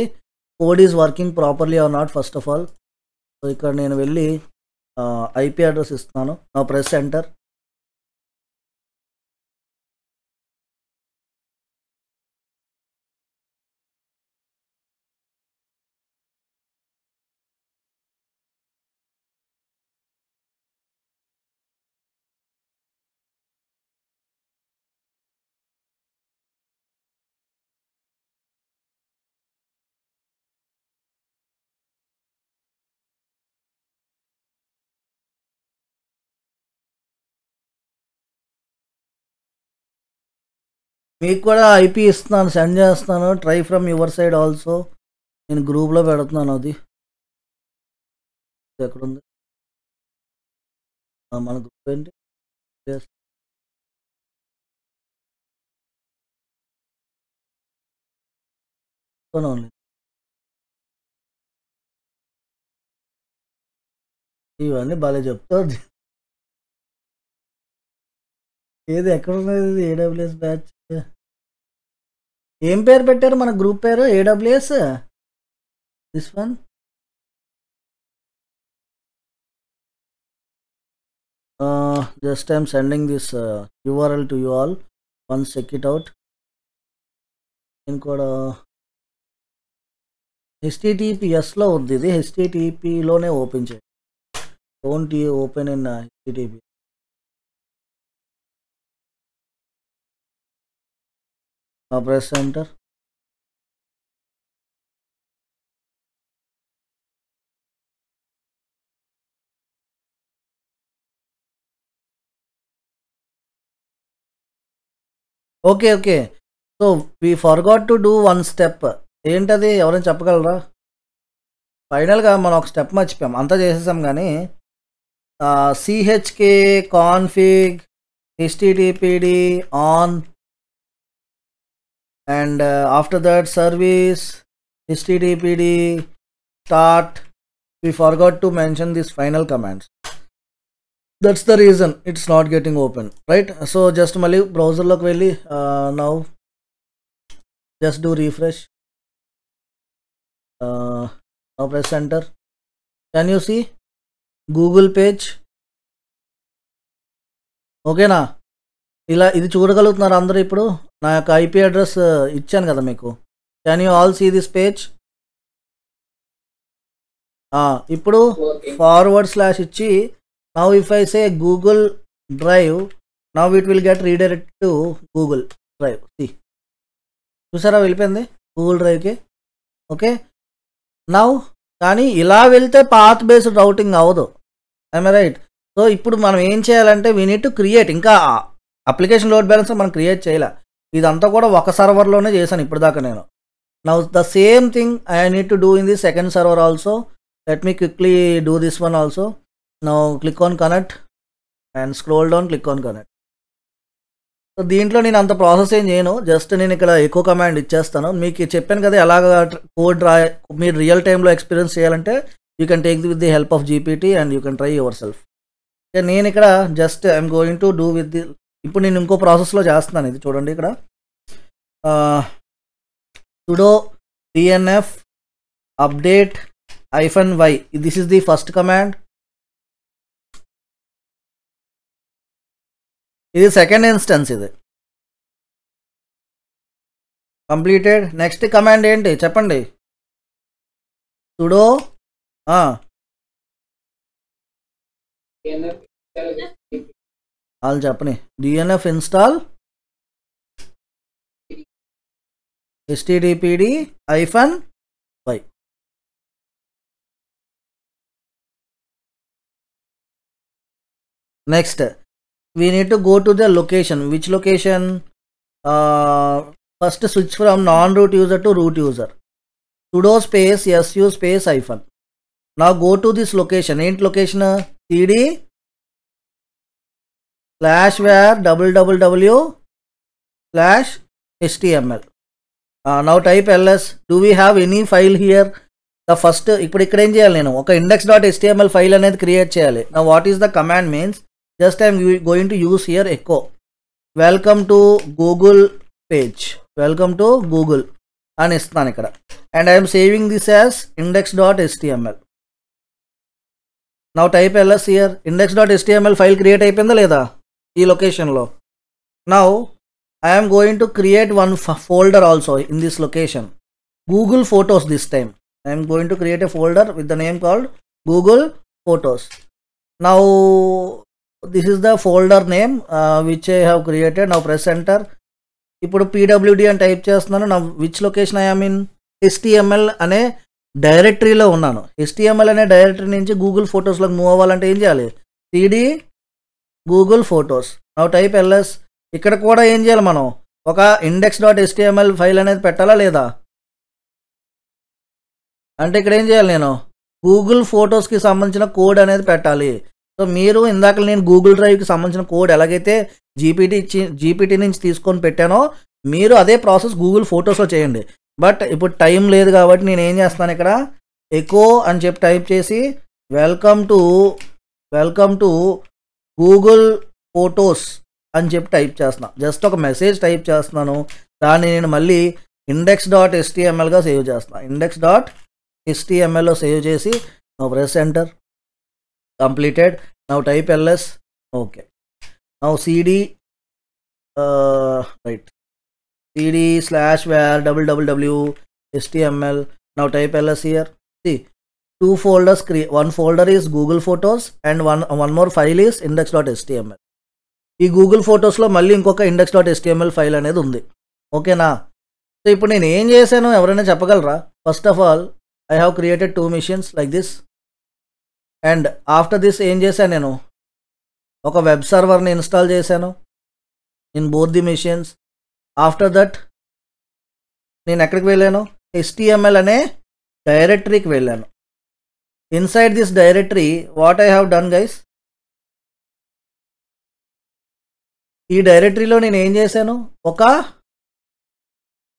code is working properly or not first of all. So ఇక్కడ నేను వెళ్ళి IP అడ్రస్ ఇస్తున్నాను. నా ప్రెస్ ఎంటర్. మీకు కూడా IP ఇస్తున్నాను, సెండ్ చేస్తున్నాను. Try from your side also. నేను గ్రూప్లో పెడుతున్నాను. అది ఎక్కడుంది మన గ్రూప్ ఏంటి? ఇవన్నీ భలే చెప్తారు. ఏది ఎక్కడున్నది? AWS batch. ఏం పేరు పెట్టారు మన గ్రూప్ పేరు? AWS. This one. Just I'm sending this URL to you all. Once check it out. నేను కూడా HTTPSలో ఉంది ఇది. HTTPలోనే ఓపెన్ చేయండి. Don't open in HTTP. Press enter. Okay okay. So we forgot to do one step. ఏంటది ఎవరైనా చెప్పగలరా? ఫైనల్గా మనం ఒక స్టెప్ మర్చిపోయాం, అంతా చేసేసాం కానీ సిహెచ్కే config హెచ్టిటిపిడి on and after that service httpd start. We forgot to mention these final commands. That's the reason it's not getting open, right? So just mali browser loki velli now just do refresh. Now press enter. Can you see Google page? ఓకేనా? ఇలా ఇది చూడగలుగుతున్నారు అందరూ. ఇప్పుడు నా యొక్క ఐపీ అడ్రస్ ఇచ్చాను కదా మీకు. Can you all see this page? ఇప్పుడు ఫార్వర్డ్ స్లాష్ ఇచ్చి now if I say Google drive, now it will get redirect to Google drive. చూసారా వెళ్ళిపోయింది గూగుల్ డ్రైవ్కి. ఓకే నౌ కానీ ఇలా వెళ్తే పాత్ బేస్డ్ రౌటింగ్ అవ్వదు. I'm right? సో ఇప్పుడు మనం ఏం చేయాలంటే వీ నీడ్ టు క్రియేట్, ఇంకా అప్లికేషన్ లోడ్ బ్యాలెన్స్ మనం క్రియేట్ చేయలే, ఇదంతా కూడా ఒక సర్వర్లోనే చేశాను ఇప్పుడు దాకా నేను. Now the same thing I need to do in the second server also. Let me quickly do this one also. Now click on connect and scroll down, click on connect. So దీంట్లో నేను అంత ప్రాసెస్ ఏం చేయను, జస్ట్ నేను ఇక్కడ ఎకో కమాండ్ ఇచ్చేస్తాను. మీకు చెప్పాను కదా ఎలాగ కోడ్ మీరు రియల్ టైంలో ఎక్స్పీరియన్స్ చేయాలంటే you can take with the help of GPT and you can try your self. నేను ఇక్కడ just I'm going to do with the, ఇప్పుడు నేను ఇంకో ప్రాసెస్లో చేస్తున్నాను. ఇది చూడండి ఇక్కడ sudo dnf update -y. This is the first command. ఇది సెకండ్ ఇన్స్టెన్స్, ఇది కంప్లీటెడ్. నెక్స్ట్ కమాండ్ ఏంటి చెప్పండి? sudo వాళ్ళు చెప్పని dnf install httpd -y. Next we need to go to the location. Which location? First switch from non-root user to root user. Sudo space su space -. Now go to this location. Ain't location cd /var www/html. Now type ls. Do we have any file here? The first ఇప్పుడు ఇక్కడ ఏం చేయాలి, నేను ఒక index.html ఫైల్ అనేది క్రియేట్ చేయాలి. Now what is the command means? Just I am going to use here echo welcome to Google page, welcome to Google అని ఇస్తున్నాను ఇక్కడ, and I am saving this as index.html. Now type ls here. index.html file create అయిపోయిందా లేదా ఈ లొకేషన్లో? Now I am going to create one folder also in this location, Google Photos. This time I am going to create a folder with the name called Google Photos. Now this is the folder name which I have created. Now press enter. ఇప్పుడు pwd అని టైప్ చేస్తున్నాను. Now which location I am in? HTML అనే డైరెక్టరీలో ఉన్నాను. HTML అనే డైరెక్టరీ నుంచి గూగుల్ ఫొటోస్లోకి మూవ్ అవ్వాలంటే ఏం చేయాలి? cd Google Photos. Now type ls. ఇక్కడ కూడా ఏం చేయాలి, మనం ఒక index.html ఫైల్ అనేది పెట్టాలా లేదా? అంటే ఇక్కడ ఏం చేయాలి, నేను గూగుల్ ఫొటోస్కి సంబంధించిన కోడ్ అనేది పెట్టాలి. సో మీరు ఇందాక నేను గూగుల్ డ్రైవ్కి సంబంధించిన కోడ్ ఎలాగైతే జీపీటీ నుంచి తీసుకొని పెట్టానో మీరు అదే ప్రాసెస్ గూగుల్ ఫొటోస్లో చేయండి. బట్ ఇప్పుడు టైం లేదు కాబట్టి నేను ఏం చేస్తాను, ఇక్కడ ఎకో అని చెప్పి టైప్ చేసి వెల్కమ్ టు గూగుల్ ఫొటోస్ అని చెప్పి టైప్ చేస్తున్నాను. జస్ట్ ఒక మెసేజ్ టైప్ చేస్తున్నాను, దాన్ని నేను మళ్ళీ index.htmlగా సేవ్ చేస్తున్నాను. index.htmlలో సేవ్ చేసి now press enter. Completed. Now type ls. Okay now cd right cd /var www/html. Now type ls here. See, two folders one folder is Google Photos and one more file is index.html. ఈ గూగుల్ ఫొటోస్లో మళ్ళీ ఇంకొక index.html ఫైల్ అనేది ఉంది. ఓకేనా? సో ఇప్పుడు నేను ఏం చేశాను ఎవరైనా చెప్పగలరా? First of all I have created 2 machines like this, and after this ఏం చేశాను, నేను ఒక వెబ్ సర్వర్ని ఇన్స్టాల్ చేశాను in both the machines. After that నేను ఎక్కడికి వెళ్ళాను, HTML అనే డైరెక్టరీకి వెళ్ళాను. Inside this directory what I have done guys, ఈ డైరెక్టరీలో నేను ఏం చేశాను, ఒక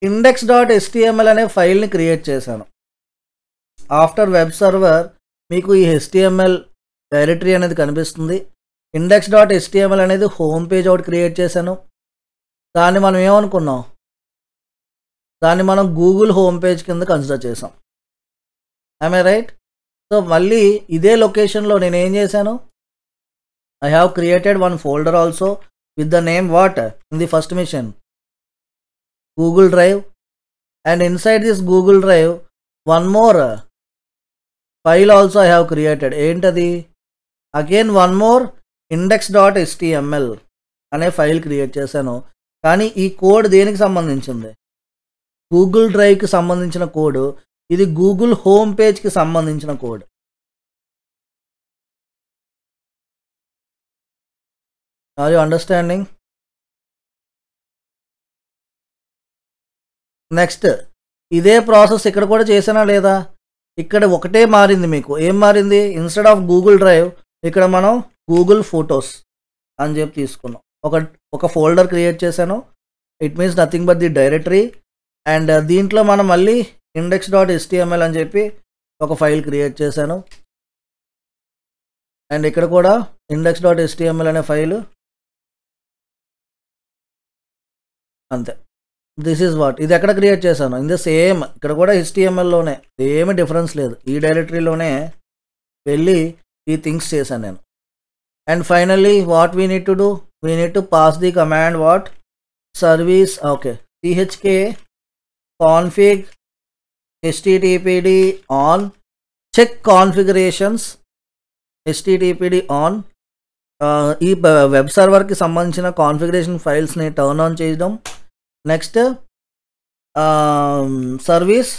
index.html అనే ఫైల్ని క్రియేట్ చేశాను. ఆఫ్టర్ వెబ్ సర్వర్ మీకు ఈ HTML డైరెక్టరీ అనేది కనిపిస్తుంది. index.html అనేది హోమ్ పేజ్ ఒకటి క్రియేట్ చేశాను. దాన్ని మనం ఏమనుకున్నాం, దాన్ని మనం గూగుల్ హోమ్ పేజ్ కింద కన్సిడర్ చేసాం. I right? సో మళ్ళీ ఇదే లొకేషన్లో నేను ఏం చేశాను, I have created one folder also with the name what in the first mission, Google Drive, and inside this Google Drive one more file also I have created. ఏంటది, again one more index.html అనే ఫైల్ క్రియేట్ చేశాను. కానీ ఈ కోడ్ దేనికి సంబంధించింది, గూగుల్ డ్రైవ్కి సంబంధించిన కోడ్. ఇది గూగుల్ హోమ్ పేజ్కి సంబంధించిన code. Are you understanding? Next ఇదే ప్రాసెస్ ఇక్కడ కూడా చేసానా లేదా, ఇక్కడ ఒకటే మారింది మీకు. ఏం మారింది, ఇన్స్టెడ్ ఆఫ్ గూగుల్ డ్రైవ్ ఇక్కడ మనం గూగుల్ ఫొటోస్ అని చెప్పి తీసుకున్నాం. ఒక ఫోల్డర్ క్రియేట్ చేశాను. It means nothing but the directory. And దీంట్లో మనం మళ్ళీ index.html అని చెప్పి ఒక ఫైల్ క్రియేట్ చేశాను. అండ్ ఇక్కడ కూడా index.html అనే ఫైలు. అంతే. దిస్ ఈజ్ వాట్, ఇది ఎక్కడ క్రియేట్ చేశాను, ఇన్ ద సేమ్, ఇక్కడ కూడా HTMLలోనే, ఏమి డిఫరెన్స్ లేదు. ఈ డైరెక్టరీలోనే వెళ్ళి ఈ థింగ్స్ చేశాను నేను. And finally what we need to do, we need to pass the command what, service, okay, chk config httpd on check configurations httpd on ఈ వెబ్ సర్వర్కి సంబంధించిన కాన్ఫిగరేషన్ ఫైల్స్ని టర్న్ ఆన్ చేయడం. Next service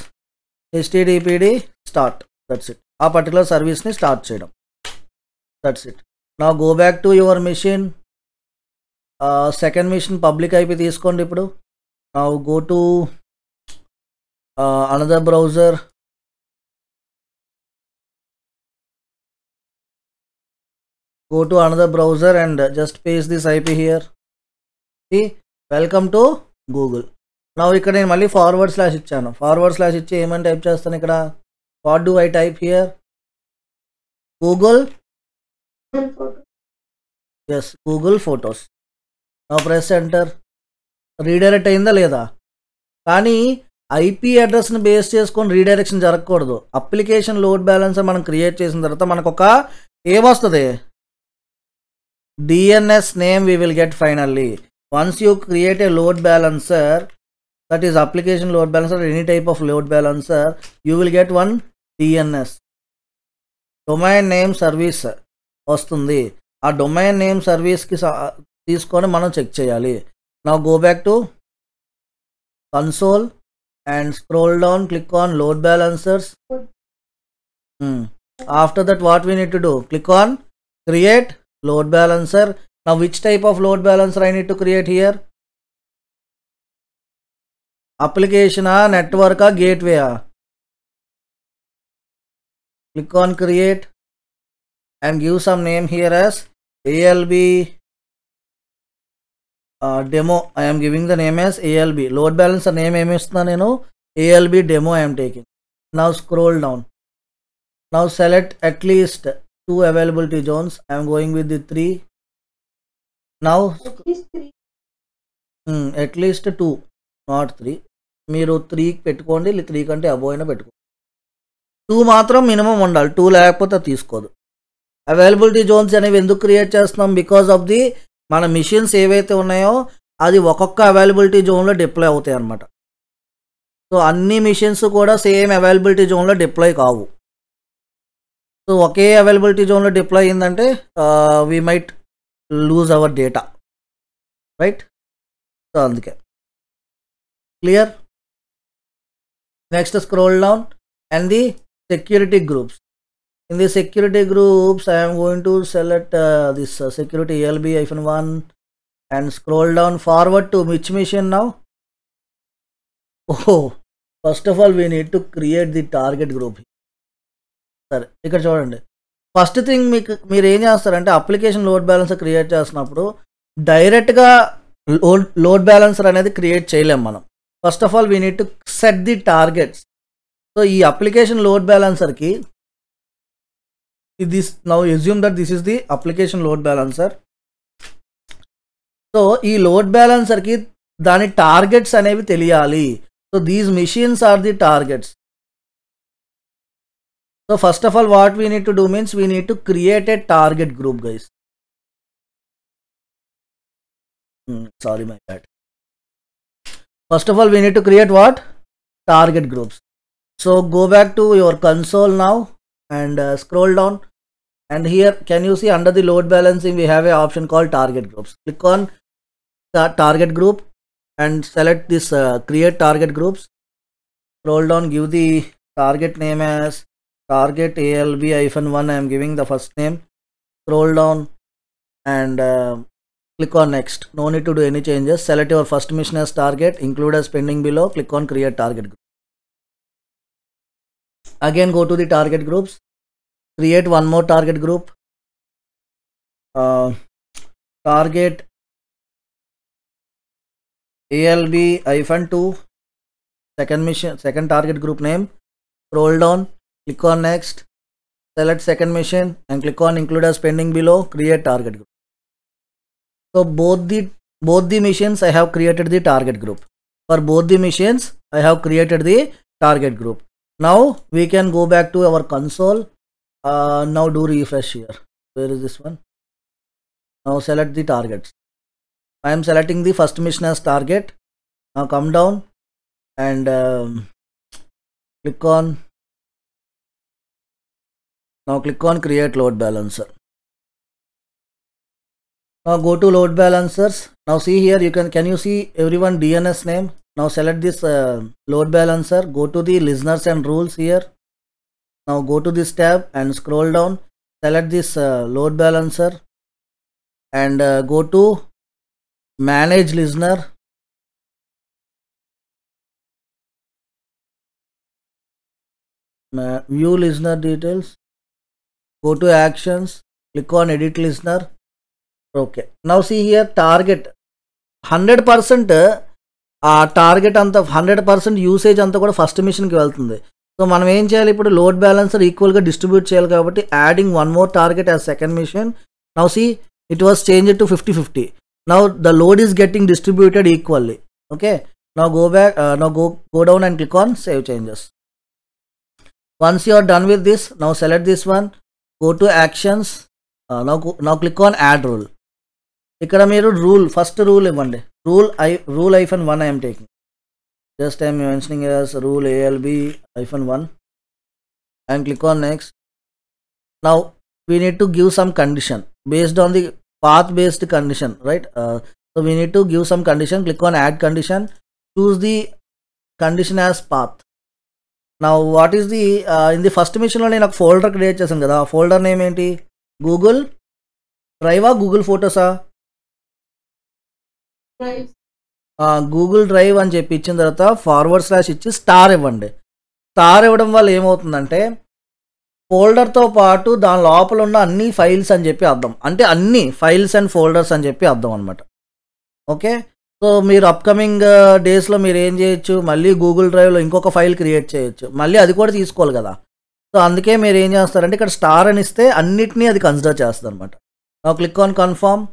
httpd start, that's it. ఆ పర్టికులర్ సర్వీస్ని స్టార్ట్ చేయడం, that's it. Now go back to your machine. Second machine public IP తీసుకోండి. ఇప్పుడు now go to another browser. Go to another browser and just paste this IP here. See, welcome to Google. Now ఇక్కడ నేను మళ్ళీ ఫార్వర్డ్ స్లాష్ ఇచ్చాను. ఫార్వర్డ్ స్లాష్ ఇచ్చి ఏమని టైప్ చేస్తాను ఇక్కడ, what do I type here, Google, yes, Google photos. Now press enter. Redirect అయిందా లేదా, కానీ IP అడ్రస్ని బేస్ చేసుకొని రీడైరెక్షన్ జరగకూడదు. అప్లికేషన్ లోడ్ బ్యాలెన్సర్ మనం క్రియేట్ చేసిన తర్వాత మనకు ఒక ఏమొస్తుంది, DNS name we will get finally. Once you create a load balancer, that is application load balancer or any type of load balancer, you will get one DNS, domain name service వస్తుంది. ఆ డొమైన్ నేమ్ సర్వీస్కి తీసుకొని మనం చెక్ చేయాలి. Now go back to console and scroll down, click on load balancers. After that what we need to do, click on create load balancer. Now which type of load balancer I need to create here, application network gateway. Click on create and give some name here as ALB demo. I am giving the name as ALB load balancer name em istuna nenu, ALB demo I am taking. Now scroll down. Now select at least 2 availability zones. I am going with the 3. Now at least 2, not 3. మీరు 3 పెట్టుకోండి, 3 కంటే అబోవ్ అయినా పెట్టుకోండి. 2 మాత్రం మినిమం ఉండాలి, 2 లేకపోతే తీసుకోదు. అవైలబిలిటీ జోన్స్ అనేవి ఎందుకు క్రియేట్ చేస్తున్నాం, బికాజ్ ఆఫ్ ది మన మిషన్స్ ఏవైతే ఉన్నాయో అది ఒక్కొక్క అవైలబిలిటీ జోన్లో డిప్లాయ్ అవుతాయి అన్నమాట. సో అన్ని మిషన్స్ కూడా సేమ్ అవైలబిలిటీ జోన్లో డిప్లాయ్ కావు. సో ఒకే అవైలబిలిటీ జోన్లో డిప్లాయ్ అయిందంటే we might lose our data, right? So అందుకే clear. Next scroll down and the security groups. In the security groups I am going to select this security ALB-1 and scroll down forward to which mission now, Oh, first of all, we need to create the target group. సరే ఇక్కడ చూడండి, ఫస్ట్ థింగ్ మీరు ఏం చేస్తారంటే అప్లికేషన్ లోడ్ బ్యాలెన్సర్ క్రియేట్ చేస్తున్నప్పుడు డైరెక్ట్గా లోడ్ బ్యాలెన్సర్ అనేది క్రియేట్ చేయలేం మనం. First of all we need to set the targets. So ఈ అప్లికేషన్ లోడ్ బ్యాలెన్సర్కి this now assume that this is the application load balancer. So ఈ లోడ్ బ్యాలెన్సర్కి దాని టార్గెట్స్ అనేవి తెలియాలి. So these machines are the targets. So first of all, what we need to do means we need to create a target group, guys. Sorry, my bad. First of all, we need to create what? Target groups. So go back to your console now and scroll down. And here, can you see under the load balancing, we have a option called target groups. Click on the target group and select this create target groups. Scroll down, give the target name as target ALB-1. I am giving the first name. Scroll down and click on next. No need to do any changes. Select your first mission as target, include as pending below. Click on create target group. Again go to the target groups. Create one more target group. Target ALB-2. Second target group name. Scroll down. Click on next, select second mission and click on include as pending below, create target group. So both the missions I have created the target group. For both the missions I have created the target group. Now we can go back to our console. Now do refresh here. Where is this one? Now select the targets. I am selecting the first mission as target. Now come down and click on create load balancer. Now go to load balancers. Now see here, can you see everyone DNS name? Now select this load balancer. Go to the listeners and rules here. Now go to this tab and scroll down. Select this load balancer and go to manage listener. View listener details. Go to actions, click on edit listener. Okay, now see here target 100% ఆ టార్గెట్ అంతా 100% యూసేజ్ అంతా కూడా ఫస్ట్ మిషన్కి వెళ్తుంది. సో మనం ఏం చేయాలి, ఇప్పుడు లోడ్ బ్యాలెన్సర్ ఈక్వల్గా డిస్ట్రిబ్యూట్ చేయాలి కాబట్టి adding one more target as second machine. Now see it was changed to 50-50. Now the load is getting distributed equally. Okay, now go back, now go down and click on save changes. Once you are done with this, now select this one. Go to actions. Now click on add rule. ఇక్కడ మీరు రూల్ ఫస్ట్ రూల్ ఇవ్వండి. rule-1 I am taking. Just I am mentioning as rule ALB-1 and click on next. Now we need to give some condition based on the path based condition, right? So we need to give some condition. Click on add condition. Choose the condition as path. Now what is the in the first mission లో నేను ఒక ఫోల్డర్ క్రియేట్ చేశాను కదా, ఆ ఫోల్డర్ నేమ్ ఏంటి? గూగుల్ డ్రైవా, గూగుల్ ఫోటోసా? గూగుల్ డ్రైవ్ అని చెప్పి ఇచ్చిన తర్వాత // ఇచ్చి స్టార్ ఇవ్వండి. స్టార్ ఇవ్వడం వల్ల ఏమవుతుందంటే ఫోల్డర్తో పాటు దాని లోపల ఉన్న అన్ని ఫైల్స్ అని చెప్పి అర్థం, అంటే అన్ని ఫైల్స్ అండ్ ఫోల్డర్స్ అని చెప్పి అర్థం అనమాట. ఓకే, సో మీరు అప్కమింగ్ డేస్లో మీరు ఏం చేయొచ్చు, మళ్ళీ గూగుల్ డ్రైవ్లో ఇంకొక ఫైల్ క్రియేట్ చేయొచ్చు, మళ్ళీ అది కూడా తీసుకోవాలి కదా. సో అందుకే మీరు ఏం చేస్తారంటే ఇక్కడ స్టార్ అని ఇస్తే అన్నిటినీ అది కన్సిడర్ చేస్తుంది అనమాట. Click on confirm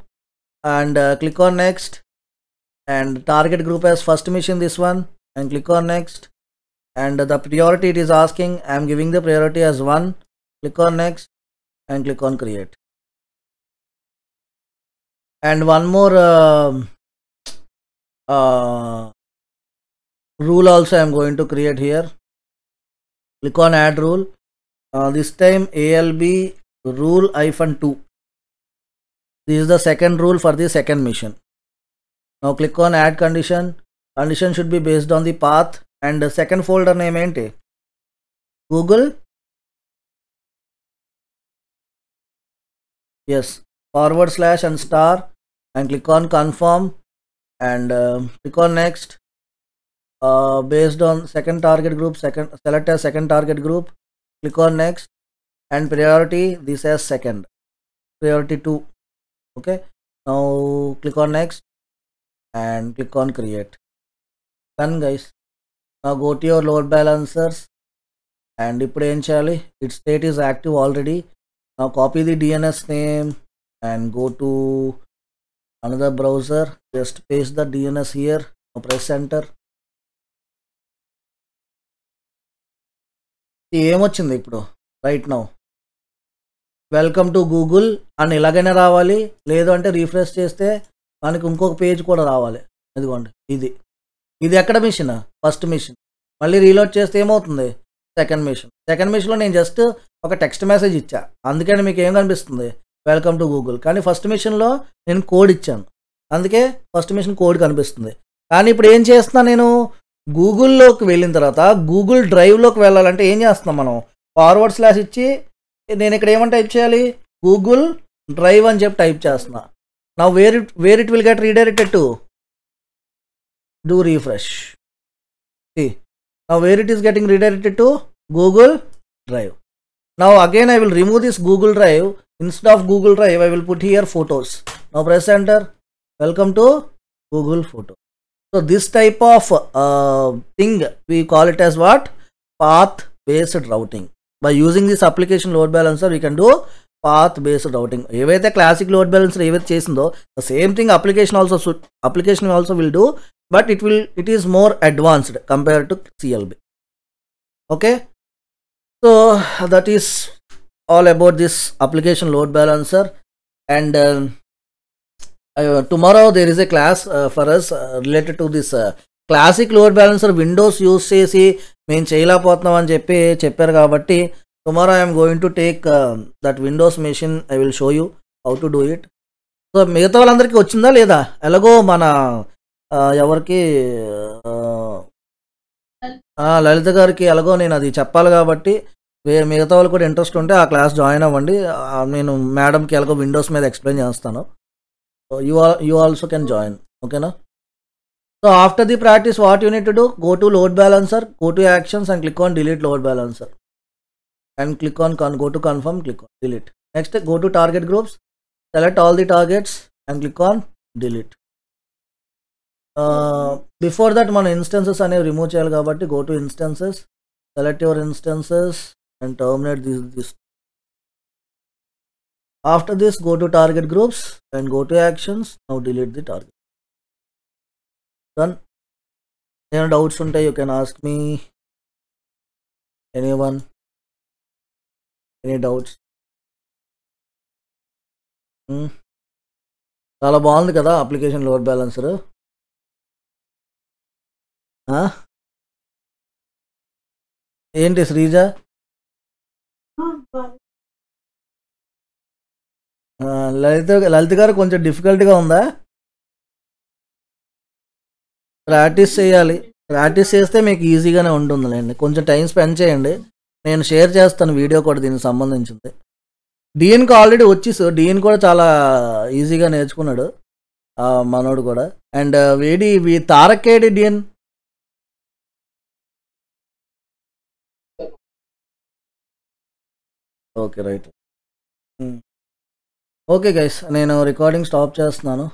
and click on next and target group as first mission, this one, and click on next. And the priority it is asking, I am giving the priority as 1. Click on next and click on create. And one more rule also I am going to create here. Click on add rule. This time ALB rule-2. This is the second rule for the second mission. Now click on add condition. Condition should be based on the path and the second folder name enti Google. Yes, // and star and click on confirm and click on next based on second target group, select as second target group, click on next, and priority this as second, priority 2. Okay, now click on next and click on create. Done guys. Now go to your load balancers and ఇప్పుడు ఏం చేయాలి, its state is active already. Now copy the DNS name and go to another browser, just paste the DNS here. Now press enter. ఏమొచ్చింది ఇప్పుడు right now, welcome to Google అని ఇలాగైనా రావాలి, లేదు అంటే రీఫ్రెష్ చేస్తే మనకి ఇంకొక పేజ్ కూడా రావాలి. ఇదిగోండి, ఇది ఎక్కడ మిషన్, ఫస్ట్ మిషన్. మళ్ళీ రీలోడ్ చేస్తే ఏమవుతుంది, సెకండ్ మిషన్లో నేను జస్ట్ ఒక టెక్స్ట్ మెసేజ్ ఇచ్చా, అందుకని మీకు ఏం కనిపిస్తుంది, వెల్కమ్ టు గూగుల్. కానీ ఫస్ట్ మిషన్లో నేను కోడ్ ఇచ్చాను, అందుకే ఫస్ట్ మిషన్ కోడ్ కనిపిస్తుంది. కానీ ఇప్పుడు ఏం చేస్తున్నా, నేను గూగుల్లోకి వెళ్ళిన తర్వాత గూగుల్ డ్రైవ్లోకి వెళ్ళాలంటే ఏం చేస్తున్నాం మనం, ఫార్వర్డ్ స్లాష్ ఇచ్చి నేను ఇక్కడ ఏమని టైప్ చేయాలి, గూగుల్ డ్రైవ్ అని చెప్పి టైప్ చేస్తున్నా. Now where it will get redirected to, do refresh. Now where it is getting redirected to, Google Drive. Now again I will remove this Google Drive. Instead of Google Drive I will put here photos. Now press enter. Welcome to Google Photo. So this type of thing we call it as what, path based routing. By using this application load balancer we can do path based routing. ఏవైతే క్లాసిక్ లోడ్ బ్యాలెన్సర్ ఏవైతే చేసిందో the same thing application also will do, but it is more advanced compared to CLB. Okay, so that is all about this application load balancer. And tomorrow there is a class for us related to this classic load balancer Windows use చేసి మేము చేయలేకపోతున్నాం అని చెప్పారు కాబట్టి tomorrow I am going to take that Windows machine. I will show you how to do it. So మిగతా వాళ్ళందరికీ వచ్చిందా లేదా, ఎలాగో మన ఎవరికి లలిత గారికి ఎలాగో నేను అది చెప్పాలి కాబట్టి మిగతా వాళ్ళు కూడా ఇంట్రెస్ట్ ఉంటే ఆ క్లాస్ జాయిన్ అవ్వండి. నేను మేడంకి ఎలాగో విండోస్ మీద ఎక్స్ప్లెయిన్ చేస్తాను. So you also can join. ఓకేనా? So after the practice what you need to do, go to load balancer, go to actions and click on delete load balancer and click on go to confirm, click on delete. Next go to target groups, select all the targets and click on delete. Before that మన instances అనేవి రిమూవ్ చేయాలి కాబట్టి go to instances, select your instances and terminate this. After this go to target groups and go to actions. Now delete the target. Done. Any doubts unte you can ask me, anyone, any doubts? చాలా బాగుంది కదా అప్లికేషన్ లోడ్ బ్యాలెన్సర్. ఏంటి శ్రీజ, లలిత గారు కొంచెం డిఫికల్ట్గా ఉందా? ప్రాక్టీస్ చేయాలి, ప్రాక్టీస్ చేస్తే మీకు ఈజీగానే ఉంటుందిలేండి. కొంచెం టైం స్పెండ్ చేయండి, నేను షేర్ చేస్తాను వీడియో కూడా దీనికి సంబంధించింది. డిఎన్కి ఆల్రెడీ వచ్చేసి డిఎన్ కూడా చాలా ఈజీగా నేర్చుకున్నాడు మనోడు కూడా. అండ్ తారక్కేడి డిఎన్? Okay right. ఓకే గైస్, నేను రికార్డింగ్ స్టాప్ చేస్తున్నాను.